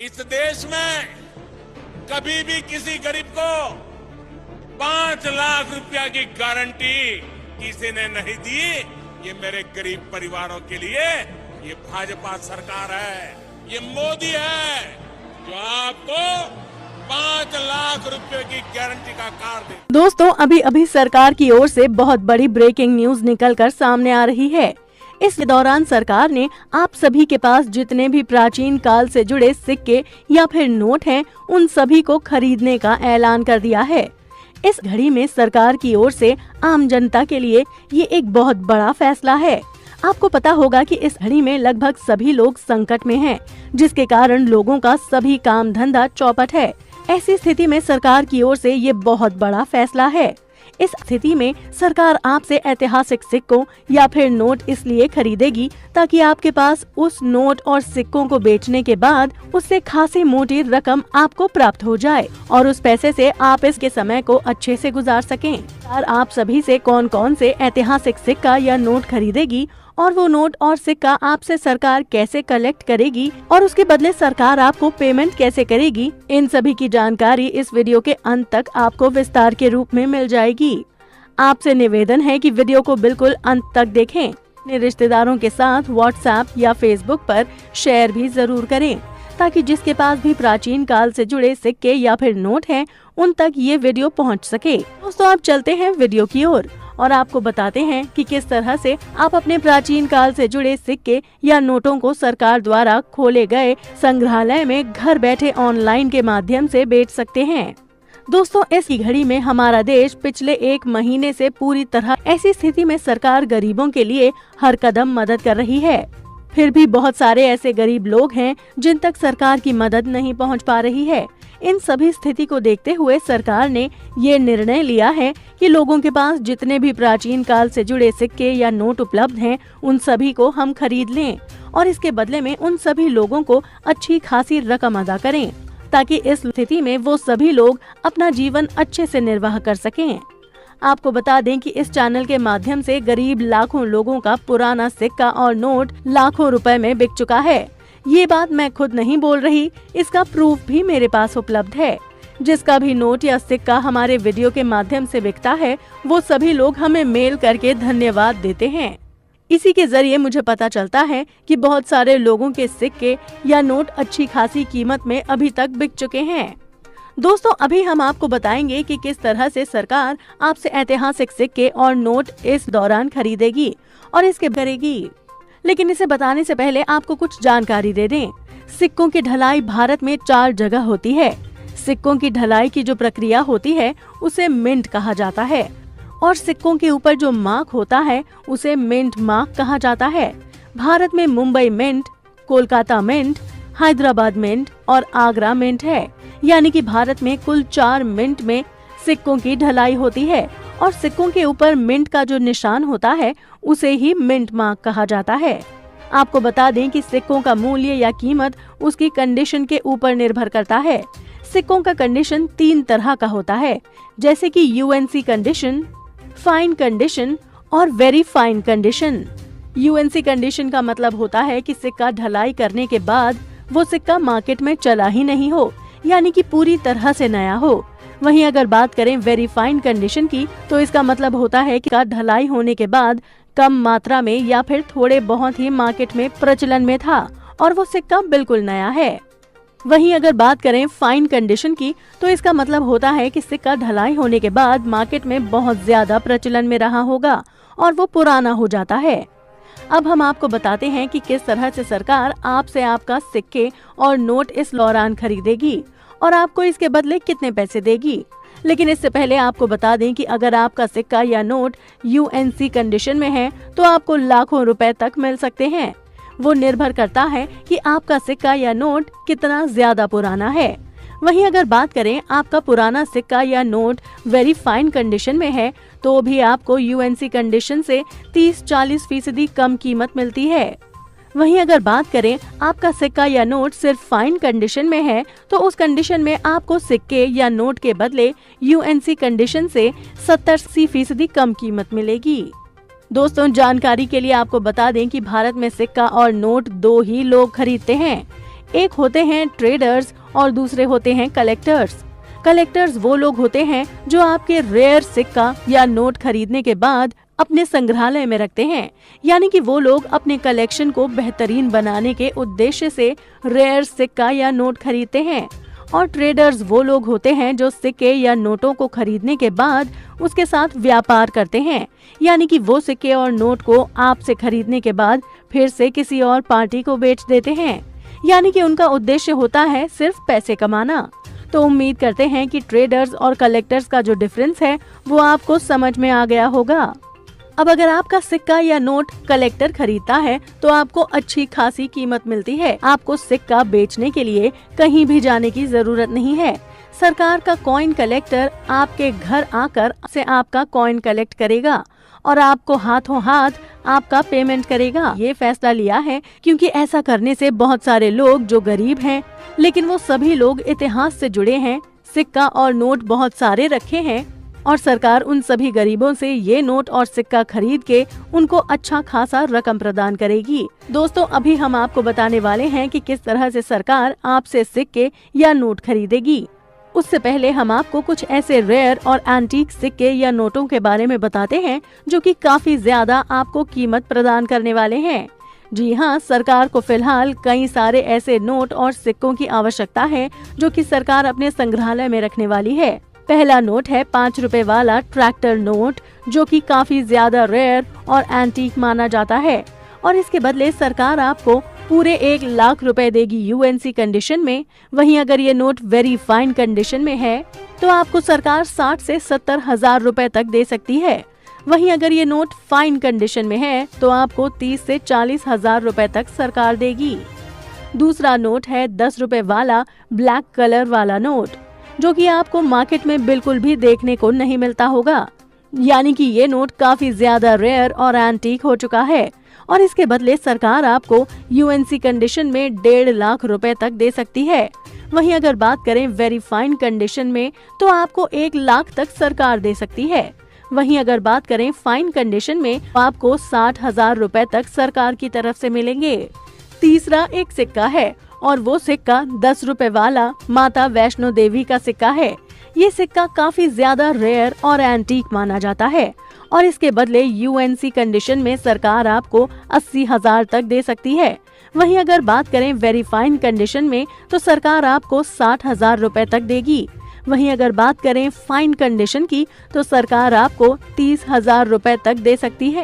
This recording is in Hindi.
इस देश में कभी भी किसी गरीब को 5 लाख रुपया की गारंटी किसी ने नहीं दी। ये मेरे गरीब परिवारों के लिए ये भाजपा सरकार है, ये मोदी है जो आपको 5 लाख रुपए की गारंटी का कार्ड दे। दोस्तों, अभी अभी सरकार की ओर से बहुत बड़ी ब्रेकिंग न्यूज निकलकर सामने आ रही है। इस दौरान सरकार ने आप सभी के पास जितने भी प्राचीन काल से जुड़े सिक्के या फिर नोट हैं, उन सभी को खरीदने का ऐलान कर दिया है। इस घड़ी में सरकार की ओर से आम जनता के लिए ये एक बहुत बड़ा फैसला है। आपको पता होगा कि इस घड़ी में लगभग सभी लोग संकट में हैं, जिसके कारण लोगों का सभी काम धंधा चौपट है। ऐसी स्थिति में सरकार की ओर से ये बहुत बड़ा फैसला है। इस स्थिति में सरकार आपसे ऐतिहासिक सिक्कों या फिर नोट इसलिए खरीदेगी ताकि आपके पास उस नोट और सिक्कों को बेचने के बाद उससे खासी मोटी रकम आपको प्राप्त हो जाए और उस पैसे से आप इसके समय को अच्छे से गुजार सकें। सरकार आप सभी से कौन कौन से ऐतिहासिक सिक्का या नोट खरीदेगी और वो नोट और सिक्का आपसे सरकार कैसे कलेक्ट करेगी और उसके बदले सरकार आपको पेमेंट कैसे करेगी, इन सभी की जानकारी इस वीडियो के अंत तक आपको विस्तार के रूप में मिल जाएगी। आपसे निवेदन है कि वीडियो को बिल्कुल अंत तक देखें। अपने रिश्तेदारों के साथ व्हाट्सएप या फेसबुक पर शेयर भी जरूर करें ताकि जिसके पास भी प्राचीन काल से जुड़े सिक्के या फिर नोट हैं, उन तक ये वीडियो पहुंच सके। दोस्तों, आप चलते हैं वीडियो की ओर और आपको बताते हैं कि किस तरह से आप अपने प्राचीन काल से जुड़े सिक्के या नोटों को सरकार द्वारा खोले गए संग्रहालय में घर बैठे ऑनलाइन के माध्यम से बेच सकते हैं। दोस्तों, इस घड़ी में हमारा देश पिछले 1 महीने से पूरी तरह ऐसी स्थिति में सरकार गरीबों के लिए हर कदम मदद कर रही है। फिर भी बहुत सारे ऐसे गरीब लोग हैं जिन तक सरकार की मदद नहीं पहुंच पा रही है। इन सभी स्थिति को देखते हुए सरकार ने ये निर्णय लिया है कि लोगों के पास जितने भी प्राचीन काल से जुड़े सिक्के या नोट उपलब्ध हैं, उन सभी को हम खरीद लें और इसके बदले में उन सभी लोगों को अच्छी खासी रकम अदा करें ताकि इस स्थिति में वो सभी लोग अपना जीवन अच्छे से निर्वाह कर सकें। आपको बता दें कि इस चैनल के माध्यम से गरीब लाखों लोगों का पुराना सिक्का और नोट लाखों रुपए में बिक चुका है। ये बात मैं खुद नहीं बोल रही, इसका प्रूफ भी मेरे पास उपलब्ध है। जिसका भी नोट या सिक्का हमारे वीडियो के माध्यम से बिकता है, वो सभी लोग हमें मेल करके धन्यवाद देते हैं। इसी के जरिए मुझे पता चलता है कि बहुत सारे लोगों के सिक्के या नोट अच्छी खासी कीमत में अभी तक बिक चुके हैं। दोस्तों, अभी हम आपको बताएंगे कि किस तरह से सरकार आपसे ऐतिहासिक सिक्के और नोट इस दौरान खरीदेगी और इसके करेगी। लेकिन इसे बताने से पहले आपको कुछ जानकारी दे दें। सिक्कों की ढलाई भारत में 4 जगह होती है। सिक्कों की ढलाई की जो प्रक्रिया होती है उसे मिंट कहा जाता है और सिक्कों के ऊपर जो मार्क होता है उसे मिंट मार्क कहा जाता है। भारत में Mumbai mint, Kolkata mint, Hyderabad mint और आगरा मिंट है। यानी कि भारत में कुल 4 मिंट में सिक्कों की ढलाई होती है और सिक्कों के ऊपर मिंट का जो निशान होता है उसे ही मिंट मार्क कहा जाता है। आपको बता दें कि सिक्कों का मूल्य या कीमत उसकी कंडीशन के ऊपर निर्भर करता है। सिक्कों का कंडीशन 3 तरह का होता है, जैसे कि यूएनसी कंडीशन, फाइन कंडीशन और very fine condition. UNC condition का मतलब होता है कि सिक्का ढलाई करने के बाद वो सिक्का मार्केट में चला ही नहीं हो, यानी कि पूरी तरह से नया हो। वहीं अगर बात करें वेरी फाइन कंडीशन की, तो इसका मतलब होता है कि ढलाई होने के बाद कम मात्रा में या फिर थोड़े बहुत ही मार्केट में प्रचलन में था और वो सिक्का बिल्कुल नया है। वहीं अगर बात करें फाइन कंडीशन की, तो इसका मतलब होता है कि सिक्का ढलाई होने के बाद मार्केट में बहुत ज्यादा प्रचलन में रहा होगा और वो पुराना हो जाता है। अब हम आपको बताते हैं कि किस तरह से सरकार आपसे आपका सिक्के और नोट इस दौरान खरीदेगी और आपको इसके बदले कितने पैसे देगी। लेकिन इससे पहले आपको बता दें कि अगर आपका सिक्का या नोट यूएनसी कंडीशन में है तो आपको लाखों रुपए तक मिल सकते हैं। वो निर्भर करता है कि आपका सिक्का या नोट कितना ज्यादा पुराना है। वहीं अगर बात करें आपका पुराना सिक्का या नोट वेरी फाइन कंडीशन में है तो भी आपको यूएनसी कंडीशन से 30-40% कम कीमत मिलती है। वहीं अगर बात करें आपका सिक्का या नोट सिर्फ फाइन कंडीशन में है तो उस कंडीशन में आपको सिक्के या नोट के बदले यूएनसी कंडीशन से 70-80% कम कीमत मिलेगी। दोस्तों, जानकारी के लिए आपको बता दें कि भारत में सिक्का और नोट 2 ही लोग खरीदते हैं। एक होते हैं ट्रेडर्स और दूसरे होते हैं कलेक्टर्स। कलेक्टर्स वो लोग होते हैं जो आपके रेयर सिक्का या नोट खरीदने के बाद अपने संग्रहालय में रखते हैं, यानी कि वो लोग अपने कलेक्शन को बेहतरीन बनाने के उद्देश्य से रेयर सिक्का या नोट खरीदते हैं। और ट्रेडर्स वो लोग होते हैं जो सिक्के या नोटों को खरीदने के बाद उसके साथ व्यापार करते हैं, यानी कि वो सिक्के और नोट को आपसे खरीदने के बाद फिर से किसी और पार्टी को बेच देते हैं, यानी कि उनका उद्देश्य होता है सिर्फ पैसे कमाना। तो उम्मीद करते हैं कि ट्रेडर्स और कलेक्टर्स का जो डिफरेंस है वो आपको समझ में आ गया होगा। अब अगर आपका सिक्का या नोट कलेक्टर खरीदता है तो आपको अच्छी खासी कीमत मिलती है। आपको सिक्का बेचने के लिए कहीं भी जाने की जरूरत नहीं है। सरकार का कॉइन कलेक्टर आपके घर आकर से आपका कॉइन कलेक्ट करेगा और आपको हाथों हाथ आपका पेमेंट करेगा। ये फैसला लिया है क्योंकि ऐसा करने से बहुत सारे लोग जो गरीब हैं, लेकिन वो सभी लोग इतिहास से जुड़े हैं, सिक्का और नोट बहुत सारे रखे हैं और सरकार उन सभी गरीबों से ये नोट और सिक्का खरीद के उनको अच्छा खासा रकम प्रदान करेगी। दोस्तों, अभी हम आपको बताने वाले हैं कि किस तरह से सरकार आपसे सिक्के या नोट खरीदेगी। उससे पहले हम आपको कुछ ऐसे रेयर और एंटीक सिक्के या नोटों के बारे में बताते हैं जो कि काफी ज्यादा आपको कीमत प्रदान करने वाले हैं। जी हाँ, सरकार को फिलहाल कई सारे ऐसे नोट और सिक्कों की आवश्यकता है जो कि सरकार अपने संग्रहालय में रखने वाली है। पहला नोट है 5 रुपए वाला ट्रैक्टर नोट, जो कि काफी ज्यादा रेयर और एंटीक माना जाता है और इसके बदले सरकार आपको पूरे 1 लाख रुपए देगी यूएनसी कंडीशन में। वहीं अगर ये नोट वेरी फाइन कंडीशन में है तो आपको सरकार 60 से 70 हजार रुपए तक दे सकती है। वहीं अगर ये नोट फाइन कंडीशन में है तो आपको 30 से 40 हजार रुपए तक सरकार देगी। दूसरा नोट है 10 रुपए वाला ब्लैक कलर वाला नोट, जो कि आपको मार्केट में बिल्कुल भी देखने को नहीं मिलता होगा, यानी कि ये नोट काफी ज्यादा रेयर और एंटीक हो चुका है और इसके बदले सरकार आपको यूएनसी कंडीशन में 1.5 लाख रुपए तक दे सकती है। वहीं अगर बात करें वेरी फाइन कंडीशन में तो आपको 1 लाख तक सरकार दे सकती है। वहीं अगर बात करें फाइन कंडीशन में तो आपको 60 हजार रुपए तक सरकार की तरफ से मिलेंगे। तीसरा एक सिक्का है और वो सिक्का 10 रुपए वाला माता वैष्णो देवी का सिक्का है। ये सिक्का काफी ज्यादा रेयर और एंटीक माना जाता है और इसके बदले यूएनसी कंडीशन में सरकार आपको 80 हजार तक दे सकती है। वहीं अगर बात करें वेरी फाइन कंडीशन में तो सरकार आपको 60 हजार रुपए तक देगी। वहीं अगर बात करें फाइन कंडीशन की तो सरकार आपको 30 हजार रुपए तक दे सकती है।